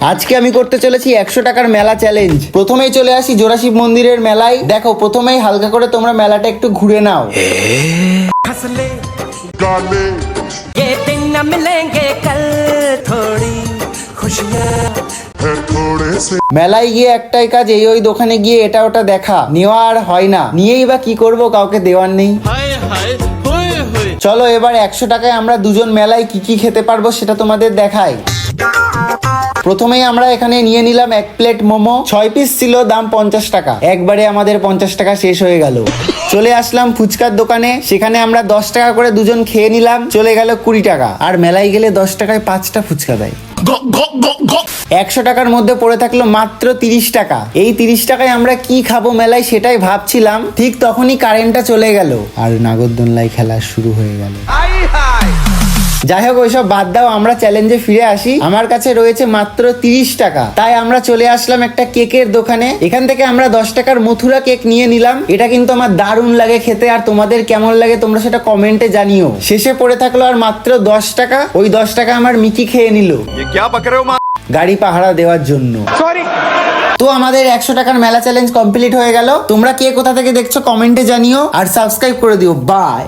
আজকে আমি করতে চলেছি 100 টাকার মেলা চ্যালেঞ্জ। প্রথমেই চলে আসি জোড়াশিব মন্দিরের মেলায়। দেখো, প্রথমেই হালকা করে তোমরা মেলাটা একটু ঘুরে নাও। ये दिन न मिलेंगे कल थोड़ी खुशियाँ মেলায় গিয়ে একটাই কাজ, এই ওই দোকানে গিয়ে এটা ওটা দেখা, নেওয়া আর হয় না। নিয়েই বা কি করব, কাউকে দেওয়ার নেই। চলো এবার 100 টাকায় আমরা দুজন মেলায় কি কি খেতে পারবো সেটা তোমাদের দেখাই। প্রথমেই আমরা এখানে নিয়ে নিলাম 1 প্লেট মোমো। 6 পিস ছিল, দাম 50 টাকা। একবারে আমাদের 50 টাকা শেষ হয়ে গেল। চলে আসলাম ফুচকার দোকানে, সেখানে আমরা 10 টাকা করে দুজন খেয়ে নিলাম, চলে গেল 20 টাকা। আর মেলায় গেলে 10 টাকায় 5টা ফুচকা দেয়। 100 টাকার মধ্যে পড়ে থাকলো মাত্র 30 টাকা। এই 30 টাকায় আমরা কি খাবো মেলায় সেটাই ভাবছিলাম, ঠিক তখনই কারেন্টটা চলে গেল আর নাগরদোলনায় খেলা শুরু হয়ে গেল। যাই হোক, ওইসব বাদ দাও, আমরা চ্যালেঞ্জে ফিরে আসি। আমার কাছে রয়েছে মাত্র 30 টাকা, তাই আমরা চলে আসলাম একটা কেকের দোকানে। এখান থেকে আমরা 10 টাকার মথুরা কেক নিয়ে নিলাম। এটা কিন্তু আমার দারুণ লাগে খেতে, আর তোমাদের কেমন লাগে তোমরা সেটা কমেন্টে জানিও। শেষে পড়ে থাকলো আর মাত্র 10 টাকা। ওই 10 টাকা আমার মিকি খেয়ে নিল গাড়ি পাহারা দেওয়ার জন্য। তো আমাদের 100 টাকার মেলা চ্যালেঞ্জ কমপ্লিট হয়ে গেল। তোমরা কে কোথা থেকে দেখছো কমেন্টে জানিও, আর সাবস্ক্রাইব করে দিও। বাই।